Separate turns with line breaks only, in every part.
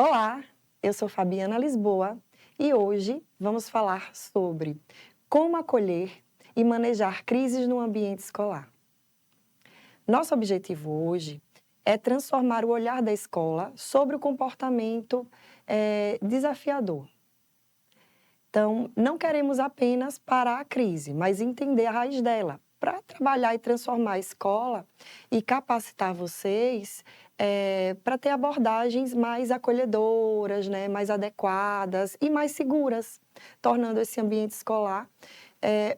Olá, eu sou Fabiana Lisboa e hoje vamos falar sobre como acolher e manejar crises no ambiente escolar. Nosso objetivo hoje é transformar o olhar da escola sobre o comportamento desafiador. Então, não queremos apenas parar a crise, mas entender a raiz dela, para trabalhar e transformar a escola e capacitar vocês para ter abordagens mais acolhedoras, né, mais adequadas e mais seguras, tornando esse ambiente escolar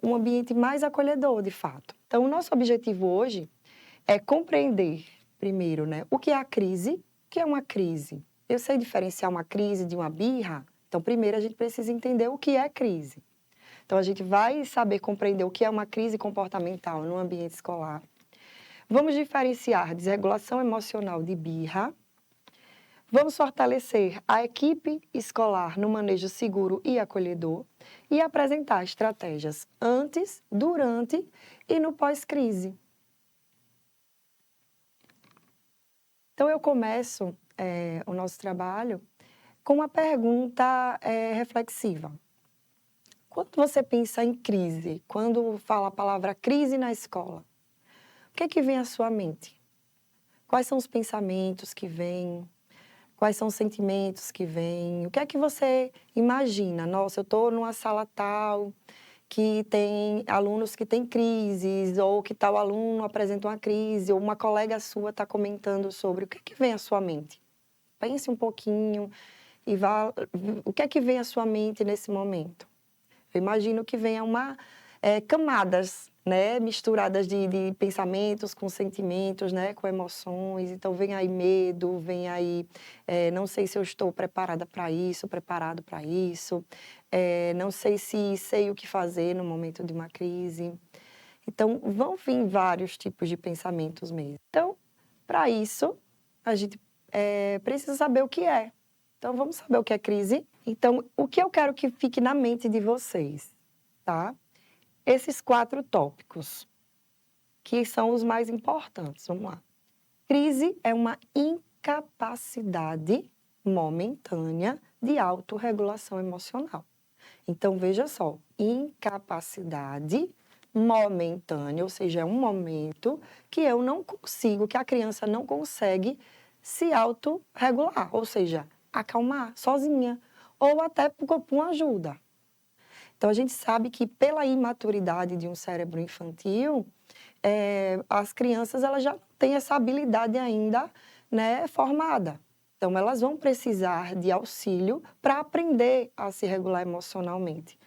um ambiente mais acolhedor, de fato. Então, o nosso objetivo hoje é compreender, primeiro, né, o que é a crise. O que é uma crise? Eu sei diferenciar uma crise de uma birra? Então, primeiro, a gente precisa entender o que é crise. Então, a gente vai saber compreender o que é uma crise comportamental no ambiente escolar. Vamos diferenciar desregulação emocional de birra. Vamos fortalecer a equipe escolar no manejo seguro e acolhedor e apresentar estratégias antes, durante e no pós-crise. Então, eu começo o nosso trabalho com uma pergunta reflexiva. Quando você pensa em crise, quando fala a palavra crise na escola, o que é que vem à sua mente? Quais são os pensamentos que vêm? Quais são os sentimentos que vêm? O que é que você imagina? Nossa, eu estou numa sala tal que tem alunos que têm crises, ou que tal aluno apresenta uma crise, ou uma colega sua está comentando sobre. O que é que vem à sua mente? Pense um pouquinho e vá. O que é que vem à sua mente nesse momento? Eu imagino que venha camadas, né, misturadas de pensamentos com sentimentos, né, com emoções. Então, vem aí medo, vem aí, não sei se eu estou preparada para isso, preparado para isso, não sei se sei o que fazer no momento de uma crise. Então, vão vir vários tipos de pensamentos mesmo. Então, para isso, a gente precisa saber o que é. Então, vamos saber o que é crise? Então, o que eu quero que fique na mente de vocês, tá? Esses 4 tópicos, que são os mais importantes. Vamos lá. Crise é uma incapacidade momentânea de autorregulação emocional. Então, veja só, incapacidade momentânea, ou seja, é um momento que eu não consigo, que a criança não consegue se autorregular, ou seja, acalmar sozinha, ou até por uma ajuda. Então, a gente sabe que pela imaturidade de um cérebro infantil, as crianças elas já têm essa habilidade ainda, né, formada. Então, elas vão precisar de auxílio para aprender a se regular emocionalmente,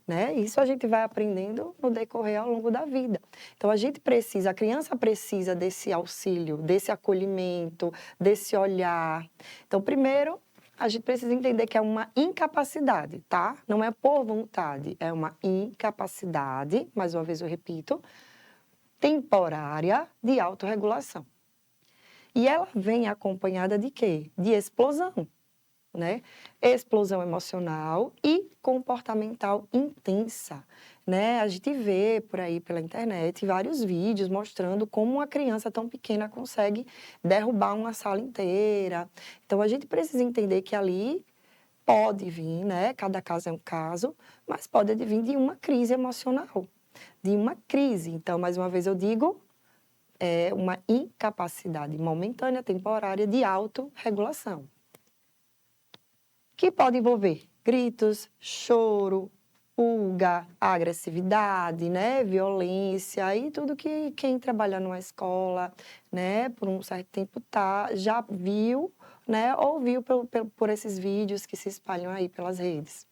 né? Isso a gente vai aprendendo no decorrer ao longo da vida. Então, a criança precisa desse auxílio, desse acolhimento, desse olhar. Então, primeiro, a gente precisa entender que é uma incapacidade, tá? Não é por vontade, é uma incapacidade, mais uma vez eu repito, temporária de autorregulação. E ela vem acompanhada de quê? De explosão, né? Explosão emocional e comportamental intensa, né? A gente vê por aí pela internet vários vídeos mostrando como uma criança tão pequena consegue derrubar uma sala inteira. Então, a gente precisa entender que ali pode vir, né? Cada caso é um caso, mas pode vir de uma crise emocional, de uma crise. Então, mais uma vez eu digo, é uma incapacidade momentânea, temporária de autorregulação, que pode envolver gritos, choro, pulga, agressividade, né, violência e tudo que quem trabalha numa escola, né, por um certo tempo já viu, né, ou viu por esses vídeos que se espalham aí pelas redes.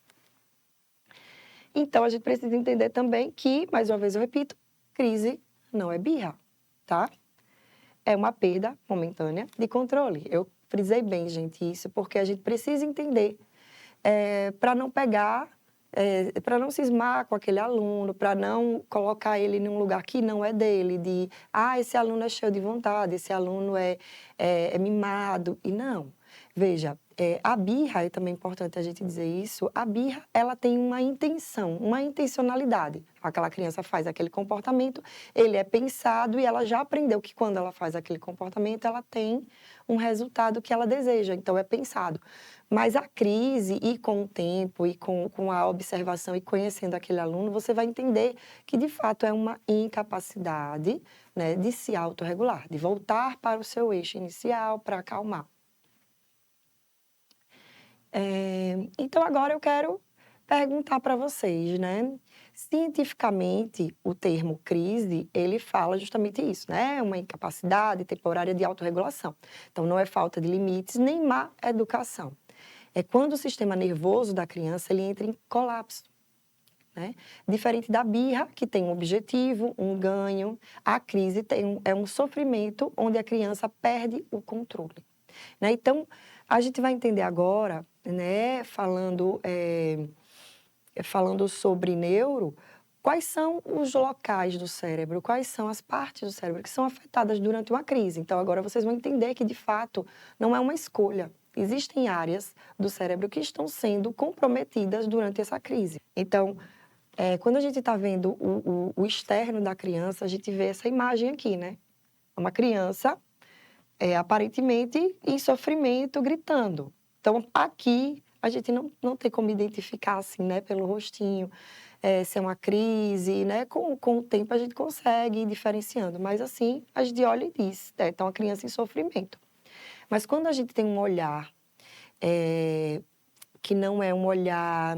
Então, a gente precisa entender também que, mais uma vez eu repito, crise não é birra, tá? É uma perda momentânea de controle. Eu frisei bem, gente, isso, porque a gente precisa entender para não pegar, para não cismar com aquele aluno, para não colocar ele num lugar que não é dele, esse aluno é cheio de vontade, esse aluno é mimado, e não. Veja, a birra, é também importante a gente dizer isso, a birra, ela tem uma intenção, uma intencionalidade. Aquela criança faz aquele comportamento, ele é pensado e ela já aprendeu que quando ela faz aquele comportamento, ela tem um resultado que ela deseja, então é pensado. Mas a crise, e com o tempo, e com a observação e conhecendo aquele aluno, você vai entender que, de fato, é uma incapacidade, né, de se autorregular, de voltar para o seu eixo inicial para acalmar. Então, agora eu quero perguntar para vocês, né? Cientificamente, o termo crise, ele fala justamente isso, né? Uma incapacidade temporária de autorregulação. Então, não é falta de limites, nem má educação. É quando o sistema nervoso da criança ele entra em colapso, né? Diferente da birra, que tem um objetivo, um ganho, a crise é um sofrimento onde a criança perde o controle, né? Então, a gente vai entender agora, né, falando sobre neuro, quais são os locais do cérebro, quais são as partes do cérebro que são afetadas durante uma crise. Então, agora vocês vão entender que, de fato, não é uma escolha. Existem áreas do cérebro que estão sendo comprometidas durante essa crise. Então, quando a gente está vendo o externo da criança, a gente vê essa imagem aqui, né? Uma criança, aparentemente, em sofrimento, gritando. Então, aqui, a gente não tem como identificar, assim, né, pelo rostinho, se é uma crise, né? Com o tempo, a gente consegue ir diferenciando. Mas, assim, a gente olha e diz, então, a criança em sofrimento. Mas quando a gente tem um olhar que não é um olhar,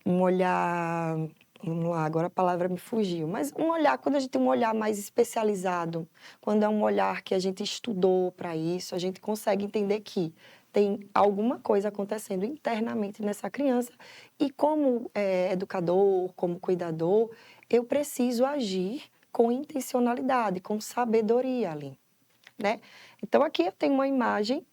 vamos lá, agora a palavra me fugiu, mas um olhar, quando a gente tem um olhar mais especializado, quando é um olhar que a gente estudou para isso, a gente consegue entender que tem alguma coisa acontecendo internamente nessa criança e como educador, como cuidador, eu preciso agir com intencionalidade, com sabedoria ali, né? Então, aqui eu tenho uma imagem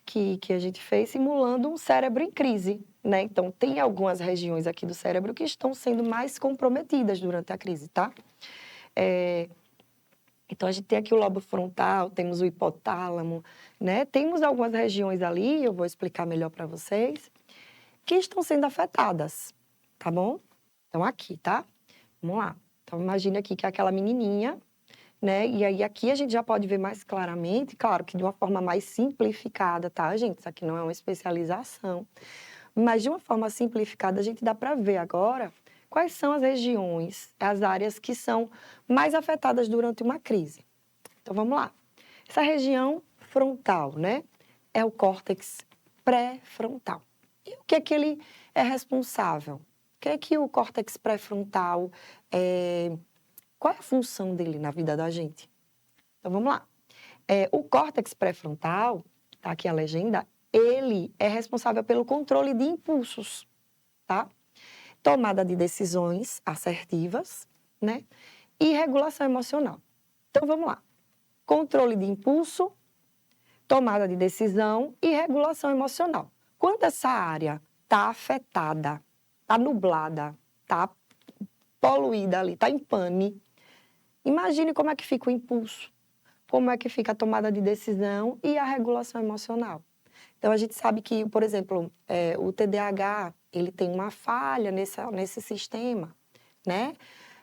que a gente fez simulando um cérebro em crise, né? Então, tem algumas regiões aqui do cérebro que estão sendo mais comprometidas durante a crise, tá? Então, a gente tem aqui o lobo frontal, temos o hipotálamo, né? Temos algumas regiões ali, eu vou explicar melhor para vocês, que estão sendo afetadas, tá bom? Então, aqui, tá? Vamos lá. Então, imagine aqui que é aquela menininha, né? E aí, aqui a gente já pode ver mais claramente, claro que de uma forma mais simplificada, tá, gente? Isso aqui não é uma especialização. Mas, de uma forma simplificada, a gente dá para ver agora quais são as regiões, as áreas que são mais afetadas durante uma crise. Então, vamos lá. Essa região frontal, né? É o córtex pré-frontal. E o que é que ele é responsável? O que é que o córtex pré-frontal qual é a função dele na vida da gente? Então, vamos lá. O córtex pré-frontal, tá aqui a legenda, ele é responsável pelo controle de impulsos, tá? Tomada de decisões assertivas, né? E regulação emocional. Então, vamos lá. Controle de impulso, tomada de decisão e regulação emocional. Quando essa área está afetada, está nublada, está poluída ali, está em pane, imagine como é que fica o impulso, como é que fica a tomada de decisão e a regulação emocional. Então, a gente sabe que, por exemplo, o TDAH, ele tem uma falha nesse sistema, né?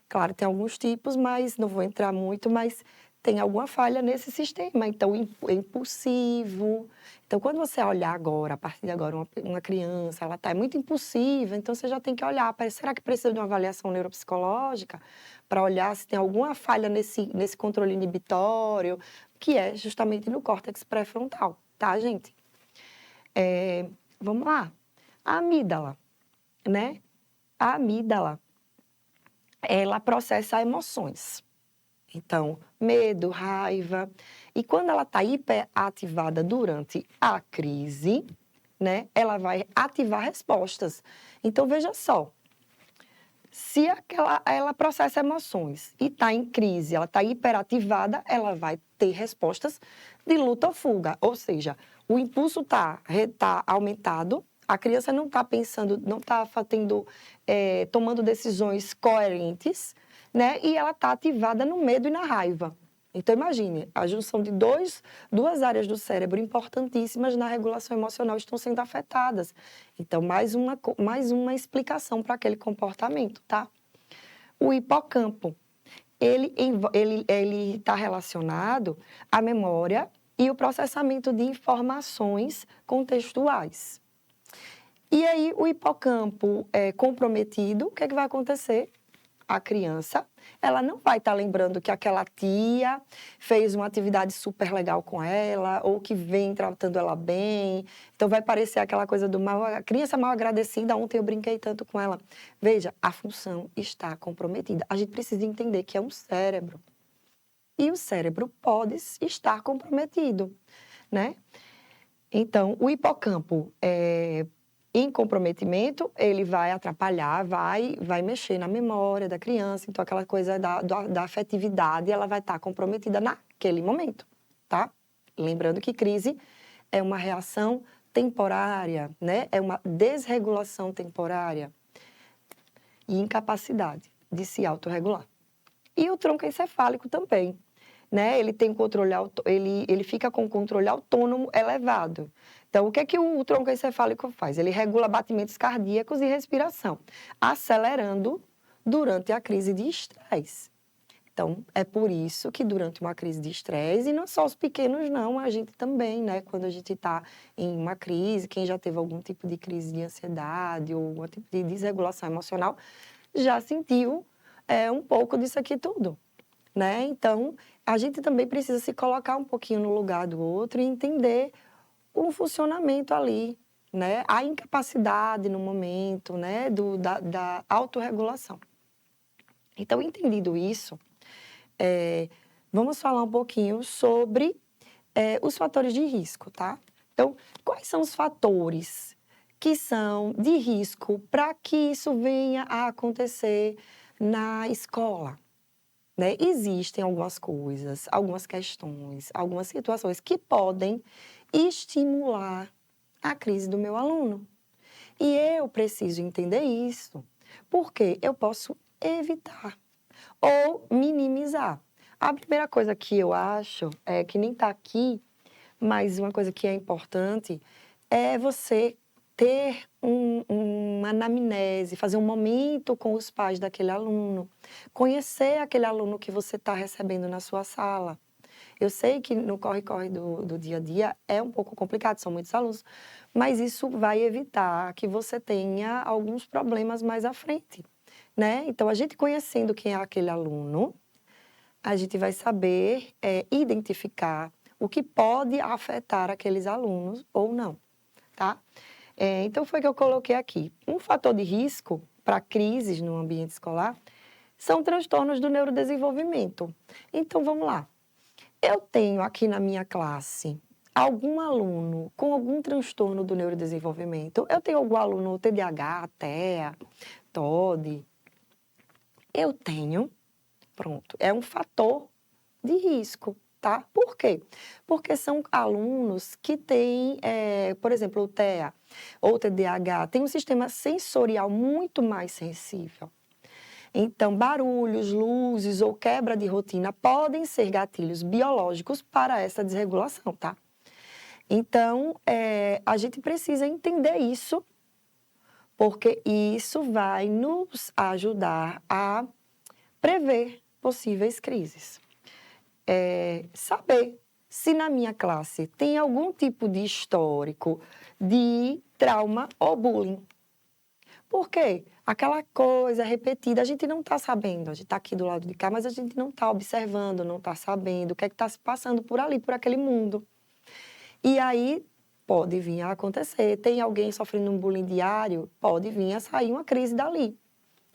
Claro, tem alguns tipos, mas não vou entrar muito, mas tem alguma falha nesse sistema. Então, é impulsivo. Então, quando você olhar agora, a partir de agora, uma criança, ela está muito impulsiva, então você já tem que olhar, será que precisa de uma avaliação neuropsicológica para olhar se tem alguma falha nesse controle inibitório, que é justamente no córtex pré-frontal, tá, gente? Vamos lá. A amígdala, né? A amígdala, ela processa emoções. Então, medo, raiva. E quando ela está hiperativada durante a crise, né, ela vai ativar respostas. Então, veja só, se ela processa emoções e está em crise, ela está hiperativada, ela vai ter respostas de luta ou fuga. Ou seja, o impulso está aumentado, a criança não está pensando, não está tomando decisões coerentes, né? E ela está ativada no medo e na raiva. Então, imagine, a junção de duas áreas do cérebro importantíssimas na regulação emocional estão sendo afetadas. Então, mais uma explicação para aquele comportamento, tá? O hipocampo, ele está relacionado à memória e o processamento de informações contextuais. E aí, o hipocampo comprometido, o que é que vai acontecer? A criança, ela não vai estar lembrando que aquela tia fez uma atividade super legal com ela, ou que vem tratando ela bem. Então, vai parecer aquela coisa do mal, a criança mal agradecida, ontem eu brinquei tanto com ela. Veja, a função está comprometida. A gente precisa entender que é um cérebro. E o cérebro pode estar comprometido, né? Então, o hipocampo em comprometimento, ele vai atrapalhar, vai mexer na memória da criança. Então, aquela coisa da afetividade, ela vai estar comprometida naquele momento, tá? Lembrando que crise é uma reação temporária, né? É uma desregulação temporária e incapacidade de se autorregular. E o tronco encefálico também, né? Ele tem controle, ele fica com controle autônomo elevado. Então, o que é que o tronco encefálico faz? Ele regula batimentos cardíacos e respiração, acelerando durante a crise de estresse. Então, é por isso que durante uma crise de estresse, e não só os pequenos não, a gente também, né? Quando a gente está em uma crise, quem já teve algum tipo de crise de ansiedade ou algum tipo de desregulação emocional, já sentiu um pouco disso aqui tudo, né? Então, a gente também precisa se colocar um pouquinho no lugar do outro e entender o funcionamento ali, né? A incapacidade no momento, né? Da autorregulação. Então, entendido isso, vamos falar um pouquinho sobre os fatores de risco, tá? Então, quais são os fatores que são de risco para que isso venha a acontecer na escola? Né? Existem algumas coisas, algumas questões, algumas situações que podem estimular a crise do meu aluno. E eu preciso entender isso, porque eu posso evitar ou minimizar. A primeira coisa que eu acho, que nem está aqui, mas uma coisa que é importante, é você ter uma anamnese, fazer um momento com os pais daquele aluno, conhecer aquele aluno que você está recebendo na sua sala. Eu sei que no corre-corre do dia a dia é um pouco complicado, são muitos alunos, mas isso vai evitar que você tenha alguns problemas mais à frente, né? Então, a gente conhecendo quem é aquele aluno, a gente vai saber identificar o que pode afetar aqueles alunos ou não, tá? Então, foi que eu coloquei aqui. Um fator de risco para crises no ambiente escolar são transtornos do neurodesenvolvimento. Então, vamos lá. Eu tenho aqui na minha classe algum aluno com algum transtorno do neurodesenvolvimento. Eu tenho algum aluno TDAH, TEA, TOD. Eu tenho. Pronto. É um fator de risco, tá? Por quê? Porque são alunos que têm, por exemplo, o TEA ou o TDAH, tem um sistema sensorial muito mais sensível. Então, barulhos, luzes ou quebra de rotina podem ser gatilhos biológicos para essa desregulação, tá? Então, a gente precisa entender isso, porque isso vai nos ajudar a prever possíveis crises. Saber se na minha classe tem algum tipo de histórico de trauma ou bullying. Por quê? Aquela coisa repetida, a gente não está sabendo, a gente está aqui do lado de cá, mas a gente não está observando, não está sabendo o que é que está se passando por ali, por aquele mundo. E aí pode vir a acontecer, tem alguém sofrendo um bullying diário, pode vir a sair uma crise dali.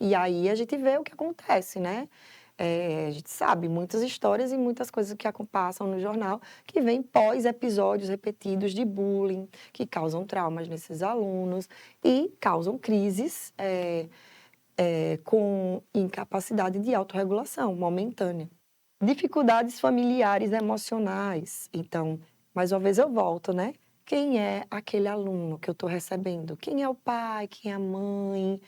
E aí a gente vê o que acontece, né? A gente sabe muitas histórias e muitas coisas que passam no jornal que vêm pós episódios repetidos de bullying, que causam traumas nesses alunos e causam crises com incapacidade de autorregulação momentânea. Dificuldades familiares emocionais. Então, mais uma vez eu volto, né? Quem é aquele aluno que eu estou recebendo? Quem é o pai? Quem é a mãe?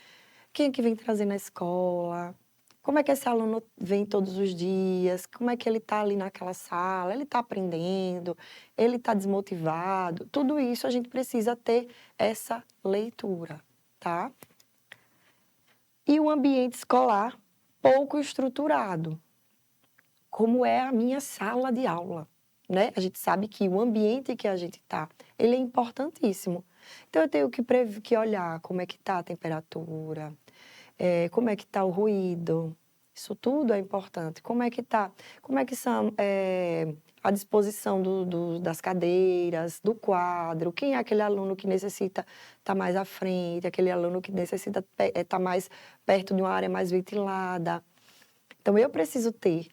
Quem é que vem trazer na escola? Como é que esse aluno vem todos os dias? Como é que ele está ali naquela sala? Ele está aprendendo? Ele está desmotivado? Tudo isso a gente precisa ter essa leitura, tá? E o ambiente escolar pouco estruturado, como é a minha sala de aula, né? A gente sabe que o ambiente que a gente está, ele é importantíssimo. Então, eu tenho que olhar como é que está a temperatura, como é que está o ruído. Isso tudo é importante. Como é que são a disposição das cadeiras, do quadro, quem é aquele aluno que necessita estar mais à frente, aquele aluno que necessita estar mais perto de uma área mais ventilada. Então, eu preciso ter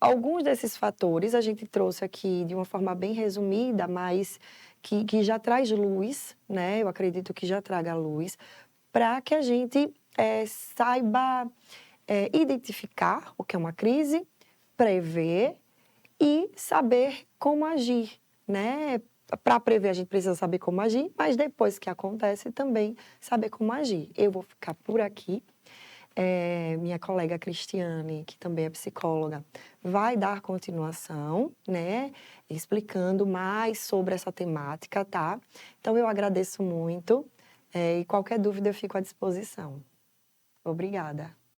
alguns desses fatores, a gente trouxe aqui de uma forma bem resumida, mas que já traz luz, né? Eu acredito que já traga luz, para que a gente saiba identificar o que é uma crise, prever e saber como agir, né? Para prever, a gente precisa saber como agir, mas depois que acontece também saber como agir. Eu vou ficar por aqui. Minha colega Cristiane, que também é psicóloga, vai dar continuação, né? Explicando mais sobre essa temática, tá? Então, eu agradeço muito e qualquer dúvida eu fico à disposição. Obrigada.